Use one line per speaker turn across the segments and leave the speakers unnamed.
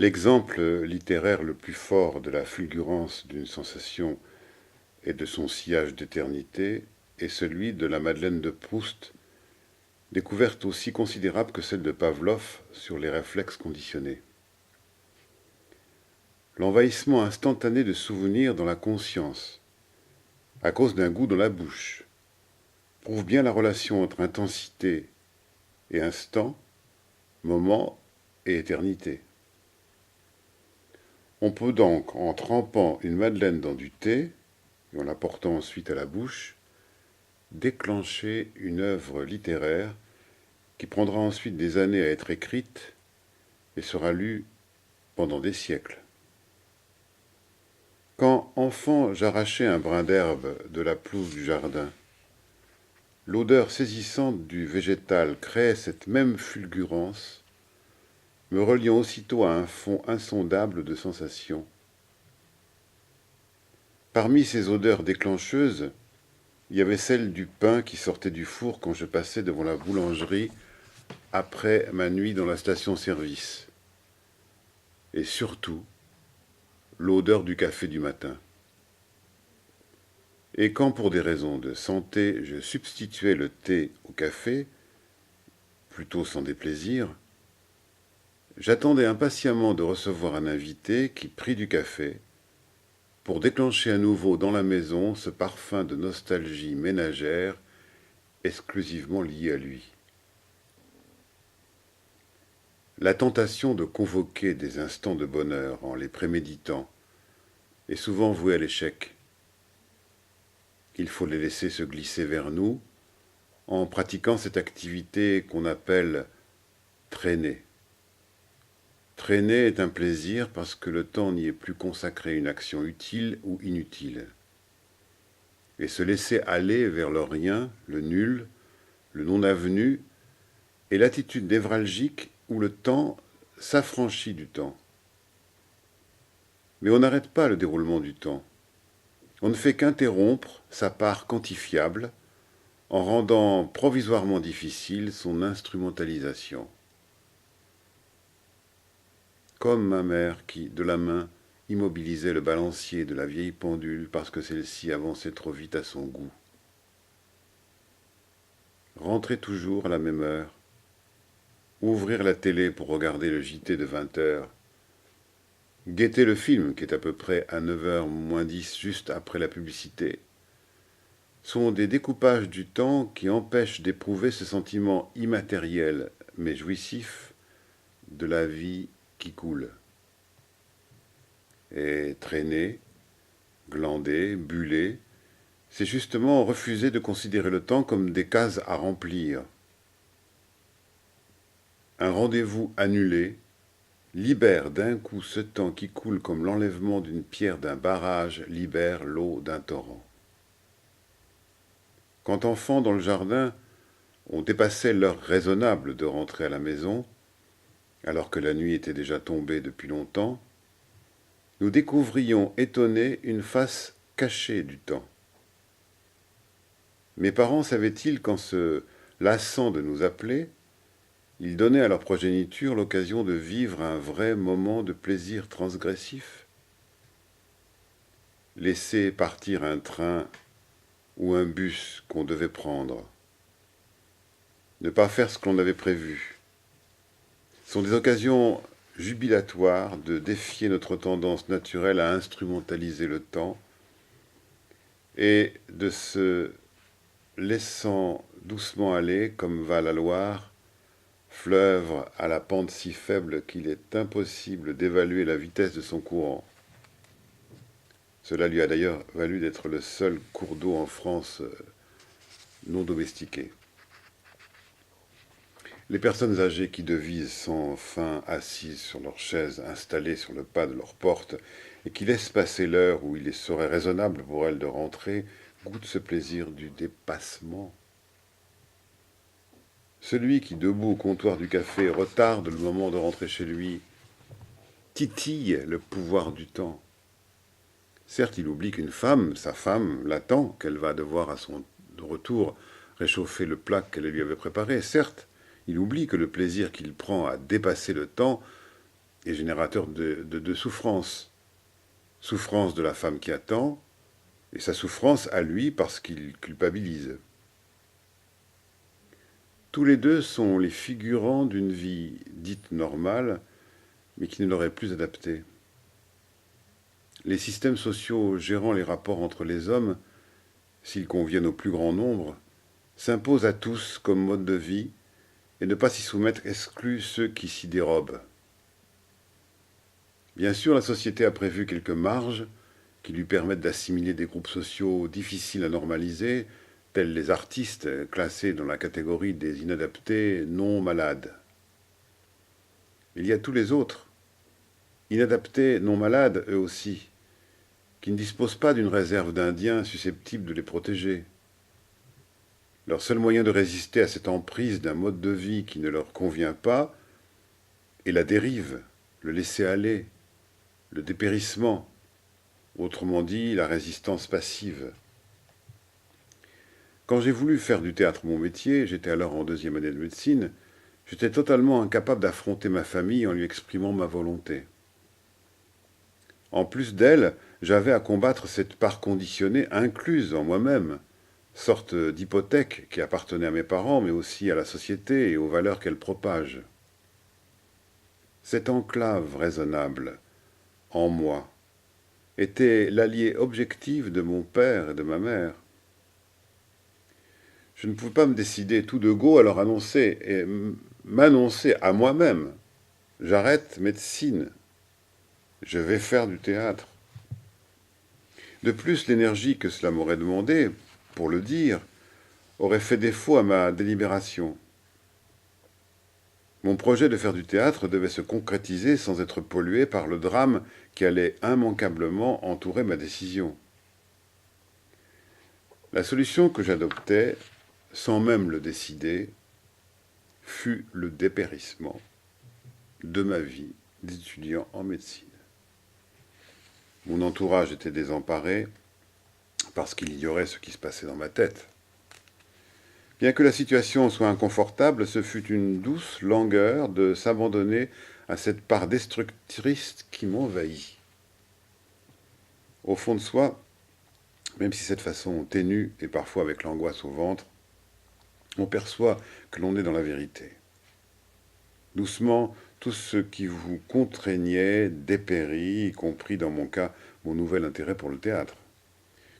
L'exemple littéraire le plus fort de la fulgurance d'une sensation et de son sillage d'éternité est celui de la Madeleine de Proust, découverte aussi considérable que celle de Pavlov sur les réflexes conditionnés. L'envahissement instantané de souvenirs dans la conscience, à cause d'un goût dans la bouche, prouve bien la relation entre intensité et instant, moment et éternité. On peut donc, en trempant une madeleine dans du thé, et en la portant ensuite à la bouche, déclencher une œuvre littéraire qui prendra ensuite des années à être écrite et sera lue pendant des siècles. Quand, enfant, j'arrachais un brin d'herbe de la pelouse du jardin, l'odeur saisissante du végétal créait cette même fulgurance, me reliant aussitôt à un fond insondable de sensations. Parmi ces odeurs déclencheuses, il y avait celle du pain qui sortait du four quand je passais devant la boulangerie après ma nuit dans la station-service. Et surtout, l'odeur du café du matin. Et quand pour des raisons de santé je substituais le thé au café, plutôt sans déplaisir, j'attendais impatiemment de recevoir un invité qui prit du café pour déclencher à nouveau dans la maison ce parfum de nostalgie ménagère exclusivement lié à lui. La tentation de convoquer des instants de bonheur en les préméditant est souvent vouée à l'échec. Il faut les laisser se glisser vers nous en pratiquant cette activité qu'on appelle traîner. Traîner est un plaisir parce que le temps n'y est plus consacré à une action utile ou inutile. Et se laisser aller vers le rien, le nul, le non-avenu, est l'attitude névralgique où le temps s'affranchit du temps. Mais on n'arrête pas le déroulement du temps. On ne fait qu'interrompre sa part quantifiable en rendant provisoirement difficile son instrumentalisation. Comme ma mère qui, de la main, immobilisait le balancier de la vieille pendule parce que celle-ci avançait trop vite à son goût. Rentrer toujours à la même heure, ouvrir la télé pour regarder le JT de 20 heures, guetter le film qui est à peu près à 9h moins 10 juste après la publicité, sont des découpages du temps qui empêchent d'éprouver ce sentiment immatériel mais jouissif de la vie qui coule. Et traîner, glander, buller, c'est justement refuser de considérer le temps comme des cases à remplir. Un rendez-vous annulé libère d'un coup ce temps qui coule comme l'enlèvement d'une pierre d'un barrage libère l'eau d'un torrent. Quand enfant dans le jardin, on dépassait l'heure raisonnable de rentrer à la maison, alors que la nuit était déjà tombée depuis longtemps, nous découvrions étonnés une face cachée du temps. Mes parents savaient-ils qu'en se lassant de nous appeler, ils donnaient à leur progéniture l'occasion de vivre un vrai moment de plaisir transgressif? Laisser partir un train ou un bus qu'on devait prendre, ne pas faire ce qu'on avait prévu, sont des occasions jubilatoires de défier notre tendance naturelle à instrumentaliser le temps et de se laissant doucement aller comme va la Loire, fleuve à la pente si faible qu'il est impossible d'évaluer la vitesse de son courant. Cela lui a d'ailleurs valu d'être le seul cours d'eau en France non domestiqué. Les personnes âgées qui devisent sans fin assises sur leur chaise installée sur le pas de leur porte et qui laissent passer l'heure où il serait raisonnable pour elles de rentrer goûtent ce plaisir du dépassement. Celui qui, debout au comptoir du café, retarde le moment de rentrer chez lui, titille le pouvoir du temps. Certes, il oublie qu'une femme, sa femme, l'attend, qu'elle va devoir à son retour réchauffer le plat qu'elle lui avait préparé. Certes, il oublie que le plaisir qu'il prend à dépasser le temps et générateur de souffrance. Souffrance de la femme qui attend, et sa souffrance à lui parce qu'il culpabilise. Tous les deux sont les figurants d'une vie dite normale, mais qui ne leur est plus adaptée. Les systèmes sociaux gérant les rapports entre les hommes, s'ils conviennent au plus grand nombre, s'imposent à tous comme mode de vie, et ne pas s'y soumettre exclut ceux qui s'y dérobent. Bien sûr, la société a prévu quelques marges qui lui permettent d'assimiler des groupes sociaux difficiles à normaliser, tels les artistes classés dans la catégorie des inadaptés non malades. Il y a tous les autres, inadaptés non malades eux aussi, qui ne disposent pas d'une réserve d'Indiens susceptible de les protéger. Leur seul moyen de résister à cette emprise d'un mode de vie qui ne leur convient pas est la dérive, le laisser-aller, le dépérissement, autrement dit la résistance passive. Quand j'ai voulu faire du théâtre mon métier, j'étais alors en 2e année de médecine, j'étais totalement incapable d'affronter ma famille en lui exprimant ma volonté. En plus d'elle, j'avais à combattre cette part conditionnée incluse en moi-même, sorte d'hypothèque qui appartenait à mes parents, mais aussi à la société et aux valeurs qu'elle propage. Cette enclave raisonnable, en moi, était l'allié objectif de mon père et de ma mère. Je ne pouvais pas me décider tout de go à leur annoncer et m'annoncer à moi-même. J'arrête médecine. Je vais faire du théâtre. De plus, l'énergie que cela m'aurait demandé, pour le dire, aurait fait défaut à ma délibération. Mon projet de faire du théâtre devait se concrétiser sans être pollué par le drame qui allait immanquablement entourer ma décision. La solution que j'adoptais, sans même le décider, fut le dépérissement de ma vie d'étudiant en médecine. Mon entourage était désemparé parce qu'il ignorait ce qui se passait dans ma tête. Bien que la situation soit inconfortable, ce fut une douce langueur de s'abandonner à cette part destructrice qui m'envahit. Au fond de soi, même si cette façon ténue et parfois avec l'angoisse au ventre, on perçoit que l'on est dans la vérité. Doucement, tout ce qui vous contraignait dépérit, y compris dans mon cas mon nouvel intérêt pour le théâtre.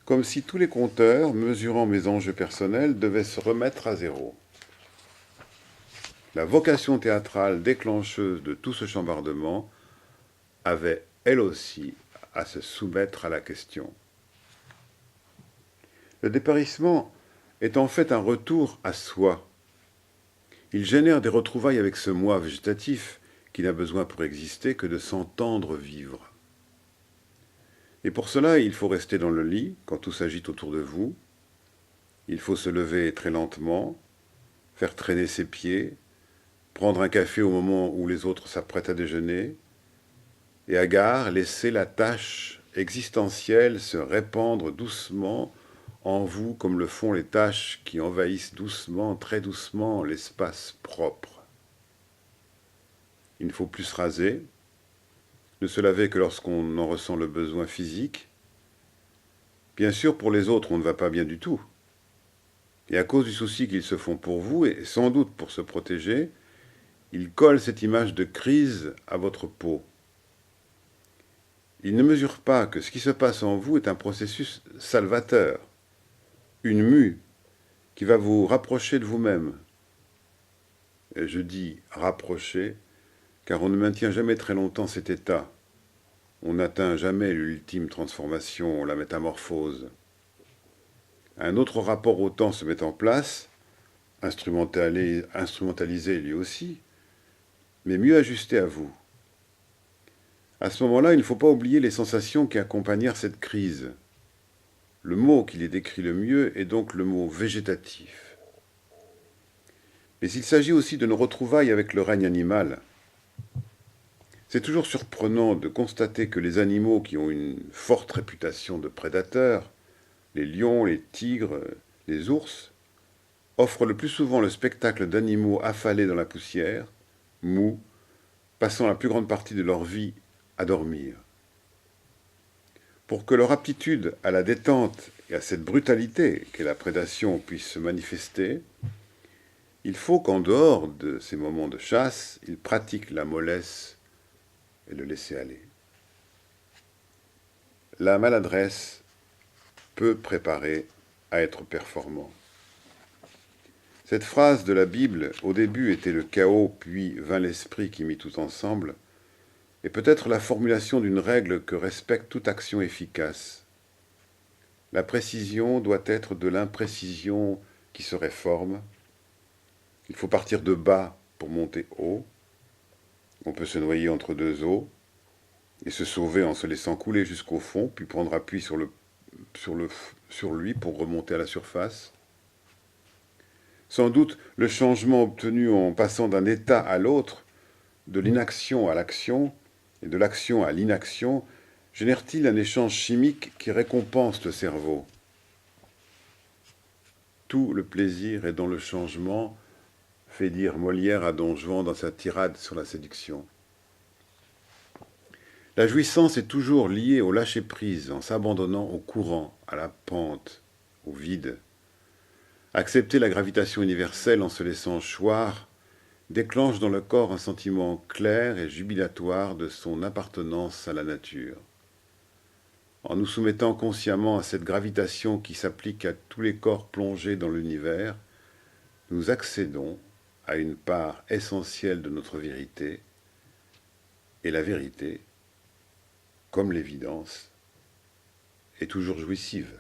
Comme si tous les compteurs, mesurant mes enjeux personnels, devaient se remettre à zéro. La vocation théâtrale déclencheuse de tout ce chambardement avait, elle aussi, à se soumettre à la question. Le dépérissement est en fait un retour à soi. Il génère des retrouvailles avec ce moi végétatif qui n'a besoin pour exister que de s'entendre vivre. Et pour cela, il faut rester dans le lit quand tout s'agite autour de vous. Il faut se lever très lentement, faire traîner ses pieds, prendre un café au moment où les autres s'apprêtent à déjeuner, et à gare, laisser la tâche existentielle se répandre doucement en vous comme le font les taches qui envahissent doucement, très doucement, l'espace propre. Il ne faut plus se raser, ne se laver que lorsqu'on en ressent le besoin physique. Bien sûr, pour les autres, on ne va pas bien du tout. Et à cause du souci qu'ils se font pour vous, et sans doute pour se protéger, ils collent cette image de crise à votre peau. Ils ne mesurent pas que ce qui se passe en vous est un processus salvateur, une mue qui va vous rapprocher de vous-même. Et je dis rapprocher, car on ne maintient jamais très longtemps cet état. On n'atteint jamais l'ultime transformation, la métamorphose. Un autre rapport au temps se met en place, instrumentalisé lui aussi, mais mieux ajusté à vous. À ce moment-là, il ne faut pas oublier les sensations qui accompagnèrent cette crise. Le mot qui les décrit le mieux est donc le mot végétatif. Mais il s'agit aussi de nos retrouvailles avec le règne animal. C'est toujours surprenant de constater que les animaux qui ont une forte réputation de prédateurs, les lions, les tigres, les ours, offrent le plus souvent le spectacle d'animaux affalés dans la poussière, mous, passant la plus grande partie de leur vie à dormir. Pour que leur aptitude à la détente et à cette brutalité qu'est la prédation puisse se manifester, il faut qu'en dehors de ces moments de chasse, ils pratiquent la mollesse et le laisser-aller. La maladresse peut préparer à être performant. Cette phrase de la Bible, au début était le chaos, puis vint l'esprit qui mit tout ensemble, est peut-être la formulation d'une règle que respecte toute action efficace. La précision doit être de l'imprécision qui se réforme. Il faut partir de bas pour monter haut. On peut se noyer entre deux eaux et se sauver en se laissant couler jusqu'au fond, puis prendre appui sur lui pour remonter à la surface. Sans doute, le changement obtenu en passant d'un état à l'autre, de l'inaction à l'action et de l'action à l'inaction, génère-t-il un échange chimique qui récompense le cerveau? Tout le plaisir est dans le changement, fait dire Molière à Don Juan dans sa tirade sur la séduction. La jouissance est toujours liée au lâcher-prise, en s'abandonnant au courant, à la pente, au vide. Accepter la gravitation universelle en se laissant choir déclenche dans le corps un sentiment clair et jubilatoire de son appartenance à la nature. En nous soumettant consciemment à cette gravitation qui s'applique à tous les corps plongés dans l'univers, nous accédons à une part essentielle de notre vérité, et la vérité, comme l'évidence, est toujours jouissive.